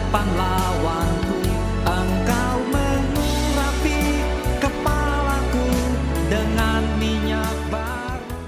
depan lawanku. Engkau mengurapi kepalaku dengan minyak baru.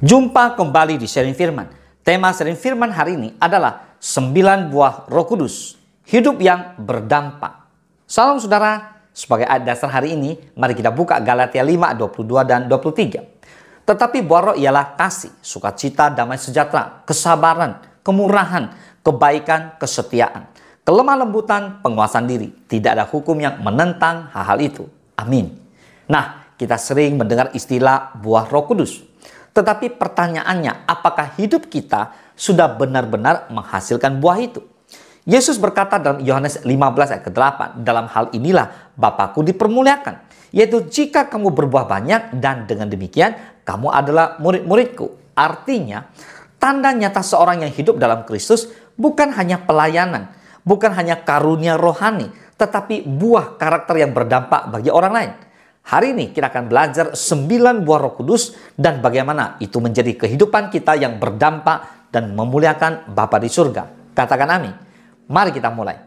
Jumpa kembali di Sharing Firman. Tema Sharing Firman hari ini adalah 9 buah Roh Kudus, hidup yang berdampak. Salam saudara, sebagai ayat dasar hari ini, mari kita buka Galatia 5, 22 dan 23. Tetapi buah roh ialah kasih, sukacita, damai sejahtera, kesabaran, kemurahan, kebaikan, kesetiaan, kelemah lembutan, penguasaan diri. Tidak ada hukum yang menentang hal-hal itu. Amin. Nah, kita sering mendengar istilah buah Roh Kudus. Tetapi pertanyaannya, apakah hidup kita sudah benar-benar menghasilkan buah itu? Yesus berkata dalam Yohanes 15 ayat ke-8, dalam hal inilah Bapa-Ku dipermuliakan, yaitu jika kamu berbuah banyak dan dengan demikian kamu adalah murid-murid-Ku. Artinya, tanda nyata seorang yang hidup dalam Kristus bukan hanya pelayanan, bukan hanya karunia rohani, tetapi buah karakter yang berdampak bagi orang lain. Hari ini kita akan belajar 9 buah Roh Kudus dan bagaimana itu menjadi kehidupan kita yang berdampak dan memuliakan Bapa di surga. Katakan amin. Mari kita mulai.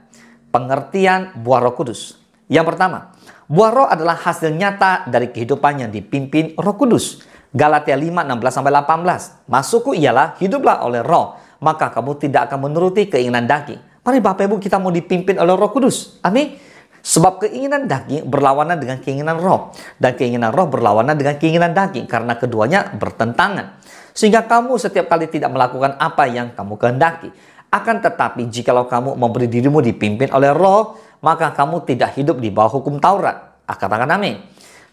Pengertian buah Roh Kudus. Yang pertama, buah roh adalah hasil nyata dari kehidupan yang dipimpin Roh Kudus. Galatia 5, 16-18. Maksudku ialah hiduplah oleh roh, maka kamu tidak akan menuruti keinginan daging. Mari Bapak Ibu kita mau dipimpin oleh Roh Kudus. Amin. Sebab keinginan daging berlawanan dengan keinginan roh, dan keinginan roh berlawanan dengan keinginan daging, karena keduanya bertentangan. Sehingga kamu setiap kali tidak melakukan apa yang kamu kehendaki. Akan tetapi jikalau kamu memberi dirimu dipimpin oleh roh, maka kamu tidak hidup di bawah hukum Taurat. Katakan amin.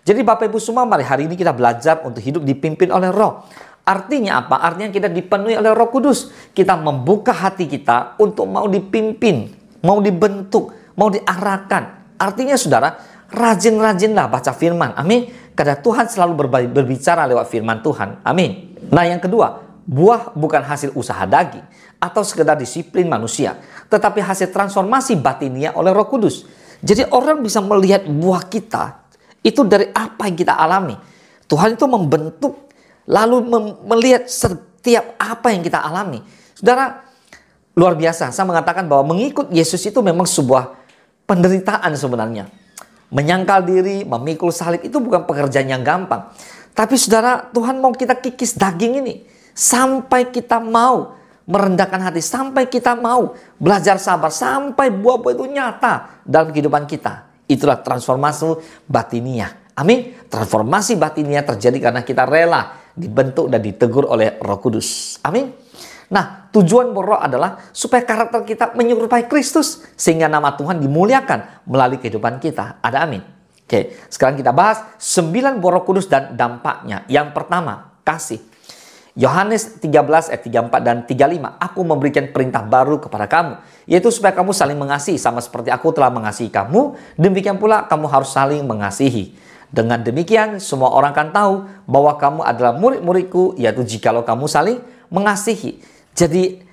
Jadi Bapak Ibu semua, mari hari ini kita belajar untuk hidup dipimpin oleh roh. Artinya apa? Artinya kita dipenuhi oleh Roh Kudus. Kita membuka hati kita untuk mau dipimpin, mau dibentuk, mau diarahkan. Artinya saudara, rajin-rajinlah baca firman. Amin. Karena Tuhan selalu berbicara lewat firman Tuhan. Amin. Nah, yang kedua, buah bukan hasil usaha daging atau sekedar disiplin manusia, tetapi hasil transformasi batinia oleh Roh Kudus. Jadi orang bisa melihat buah kita itu dari apa yang kita alami. Tuhan itu membentuk, lalu melihat setiap apa yang kita alami. Saudara, luar biasa. Saya mengatakan bahwa mengikut Yesus itu memang sebuah penderitaan sebenarnya. Menyangkal diri, memikul salib itu bukan pekerjaan yang gampang. Tapi saudara, Tuhan mau kita kikis daging ini. Sampai kita mau merendahkan hati. Sampai kita mau belajar sabar. Sampai buah-buah itu nyata dalam kehidupan kita. Itulah transformasi batinia. Amin. Transformasi batinia terjadi karena kita rela dibentuk dan ditegur oleh Roh Kudus. Amin. Nah, tujuan roh adalah supaya karakter kita menyerupai Kristus, sehingga nama Tuhan dimuliakan melalui kehidupan kita. Ada amin. Oke, sekarang kita bahas 9 buah Roh Kudus dan dampaknya. Yang pertama, kasih. Yohanes 13 ayat 34 dan 35. Aku memberikan perintah baru kepada kamu, yaitu supaya kamu saling mengasihi sama seperti aku telah mengasihi kamu, demikian pula kamu harus saling mengasihi. Dengan demikian semua orang akan tahu bahwa kamu adalah murid-muridku, yaitu jikalau kamu saling mengasihi. Jadi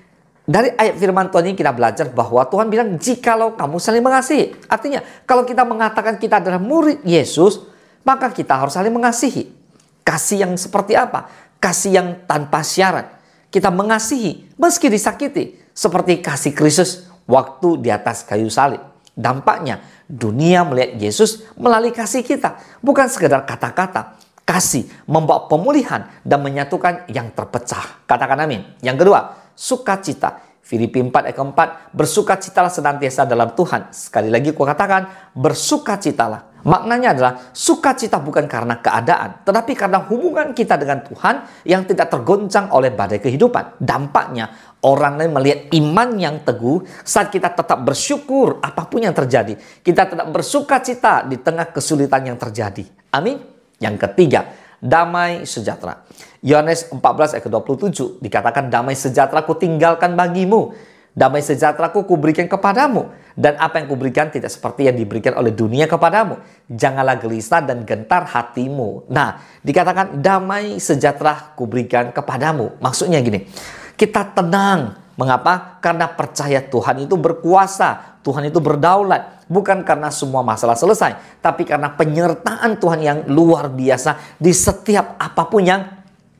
dari ayat firman Tuhan ini kita belajar bahwa Tuhan bilang jikalau kamu saling mengasihi. Artinya kalau kita mengatakan kita adalah murid Yesus, maka kita harus saling mengasihi. Kasih yang seperti apa? Kasih yang tanpa syarat. Kita mengasihi meski disakiti, seperti kasih Kristus waktu di atas kayu salib. Dampaknya dunia melihat Yesus melalui kasih kita, bukan sekedar kata-kata. Kasih membawa pemulihan dan menyatukan yang terpecah. Katakan amin. Yang kedua, sukacita. Filipi 4 ayat 4, bersukacitalah senantiasa dalam Tuhan. Sekali lagi aku katakan, bersukacitalah. Maknanya adalah sukacita bukan karena keadaan, tetapi karena hubungan kita dengan Tuhan yang tidak tergoncang oleh badai kehidupan. Dampaknya, orang lain melihat iman yang teguh saat kita tetap bersyukur apapun yang terjadi. Kita tetap bersukacita di tengah kesulitan yang terjadi. Amin. Yang ketiga, damai sejahtera. Yohanes 14 ayat ke-27 dikatakan, damai sejahtera ku tinggalkan bagimu, damai sejahtera ku berikan kepadamu, dan apa yang kuberikan tidak seperti yang diberikan oleh dunia kepadamu. Janganlah gelisah dan gentar hatimu. Nah, dikatakan damai sejahtera ku berikan kepadamu. Maksudnya gini, kita tenang. Mengapa? Karena percaya Tuhan itu berkuasa, Tuhan itu berdaulat. Bukan karena semua masalah selesai, tapi karena penyertaan Tuhan yang luar biasa di setiap apapun yang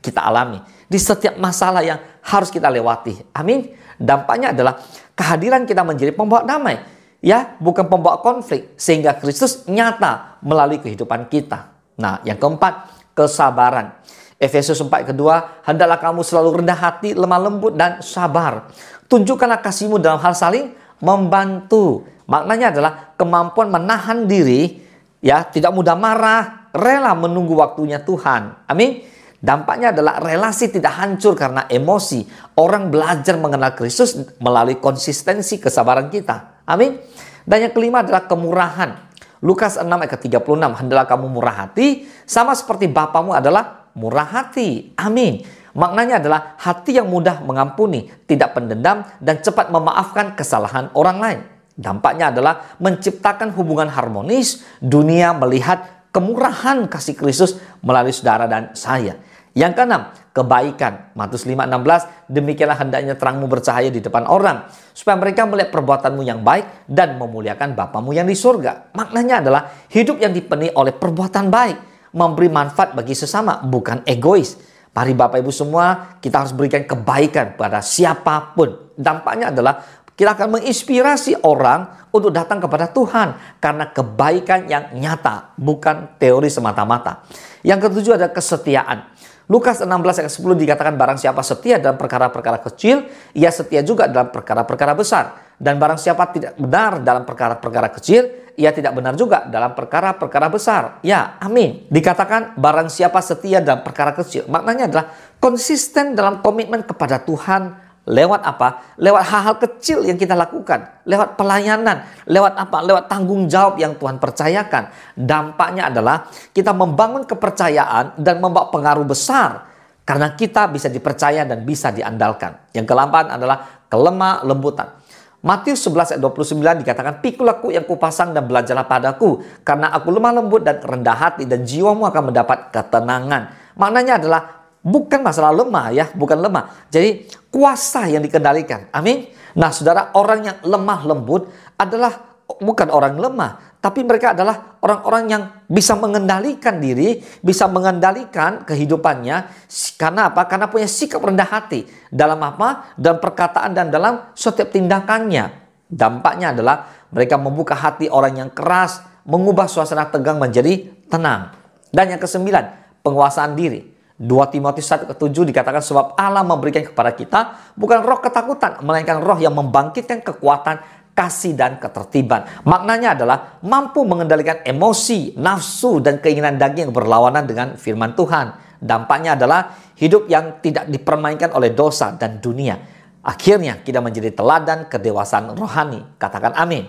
kita alami, di setiap masalah yang harus kita lewati. Amin. Dampaknya adalah kehadiran kita menjadi pembawa damai, ya, bukan pembawa konflik, sehingga Kristus nyata melalui kehidupan kita. Nah, yang keempat, kesabaran. Efesus 4 kedua, hendaklah kamu selalu rendah hati, lemah lembut, dan sabar. Tunjukkanlah kasihmu dalam hal saling membantu. Maknanya adalah kemampuan menahan diri, ya, tidak mudah marah, rela menunggu waktunya Tuhan. Amin. Dampaknya adalah relasi tidak hancur karena emosi. Orang belajar mengenal Kristus melalui konsistensi kesabaran kita. Amin. Dan yang kelima adalah kemurahan. Lukas 6 ayat 36, hendaklah kamu murah hati, sama seperti Bapamu adalah murah hati. Amin. Maknanya adalah hati yang mudah mengampuni, tidak pendendam, dan cepat memaafkan kesalahan orang lain. Dampaknya adalah menciptakan hubungan harmonis. Dunia melihat kemurahan kasih Kristus melalui saudara dan saya. Yang keenam, kebaikan. Matius 5:16, demikianlah hendaknya terangmu bercahaya di depan orang, supaya mereka melihat perbuatanmu yang baik dan memuliakan Bapamu yang di surga. Maknanya adalah hidup yang dipenuhi oleh perbuatan baik, memberi manfaat bagi sesama, bukan egois. Mari Bapak Ibu semua, kita harus berikan kebaikan pada siapapun. Dampaknya adalah kita akan menginspirasi orang untuk datang kepada Tuhan karena kebaikan yang nyata, bukan teori semata-mata. Yang ketujuh adalah kesetiaan. Lukas 16 ayat 10 dikatakan, barang siapa setia dalam perkara-perkara kecil, ia setia juga dalam perkara-perkara besar. Dan barang siapa tidak benar dalam perkara-perkara kecil, ia tidak benar juga dalam perkara-perkara besar. Ya, amin. Dikatakan barang siapa setia dalam perkara kecil, maknanya adalah konsisten dalam komitmen kepada Tuhan. Lewat apa? Lewat hal-hal kecil yang kita lakukan. Lewat pelayanan. Lewat apa? Lewat tanggung jawab yang Tuhan percayakan. Dampaknya adalah kita membangun kepercayaan dan membawa pengaruh besar. Karena kita bisa dipercaya dan bisa diandalkan. Yang keempat adalah kelemah lembutan. Matius 11 ayat 29 dikatakan, pikulah yang kupasang dan belajarlah padaku, karena aku lemah lembut dan rendah hati, dan jiwamu akan mendapat ketenangan. Maknanya adalah bukan masalah lemah, ya, bukan lemah. Jadi kuasa yang dikendalikan. Amin. Nah, saudara, orang yang lemah lembut adalah bukan orang lemah, tapi mereka adalah orang-orang yang bisa mengendalikan diri, bisa mengendalikan kehidupannya. Karena apa? Karena punya sikap rendah hati. Dalam apa? Dalam perkataan dan dalam setiap tindakannya. Dampaknya adalah mereka membuka hati orang yang keras, mengubah suasana tegang menjadi tenang. Dan yang kesembilan, penguasaan diri. 2 Timotius 1:7 dikatakan, sebab Allah memberikan kepada kita bukan roh ketakutan, melainkan roh yang membangkitkan kekuatan, kasih, dan ketertiban. Maknanya adalah mampu mengendalikan emosi, nafsu, dan keinginan daging yang berlawanan dengan firman Tuhan. Dampaknya adalah hidup yang tidak dipermainkan oleh dosa dan dunia. Akhirnya kita menjadi teladan kedewasaan rohani. Katakan amin.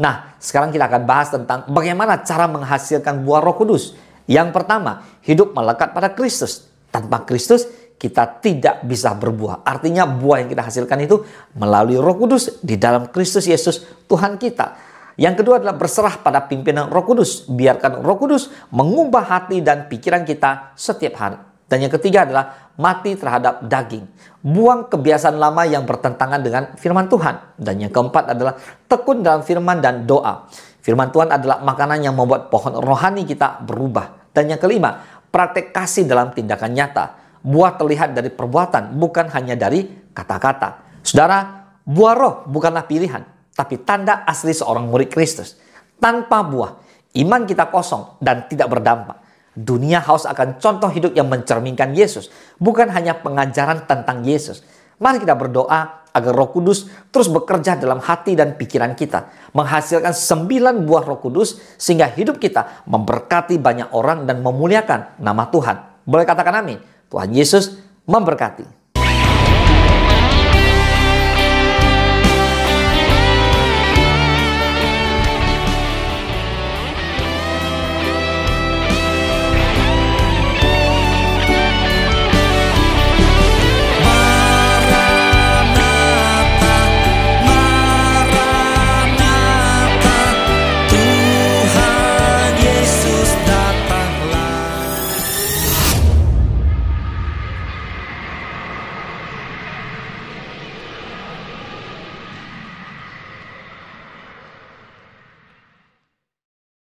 Nah, sekarang kita akan bahas tentang bagaimana cara menghasilkan buah Roh Kudus. Yang pertama, hidup melekat pada Kristus. Tanpa Kristus, kita tidak bisa berbuah. Artinya buah yang kita hasilkan itu melalui Roh Kudus di dalam Kristus Yesus Tuhan kita. Yang kedua adalah berserah pada pimpinan Roh Kudus. Biarkan Roh Kudus mengubah hati dan pikiran kita setiap hari. Dan yang ketiga adalah mati terhadap daging. Buang kebiasaan lama yang bertentangan dengan firman Tuhan. Dan yang keempat adalah tekun dalam firman dan doa. Firman Tuhan adalah makanan yang membuat pohon rohani kita berubah. Dan yang kelima, praktek kasih dalam tindakan nyata. Buah terlihat dari perbuatan, bukan hanya dari kata-kata. Saudara, buah roh bukanlah pilihan, tapi tanda asli seorang murid Kristus. Tanpa buah, iman kita kosong dan tidak berdampak. Dunia haus akan contoh hidup yang mencerminkan Yesus, bukan hanya pengajaran tentang Yesus. Mari kita berdoa agar Roh Kudus terus bekerja dalam hati dan pikiran kita, menghasilkan 9 buah Roh Kudus sehingga hidup kita memberkati banyak orang dan memuliakan nama Tuhan. Boleh katakan amin. Tuhan Yesus memberkati.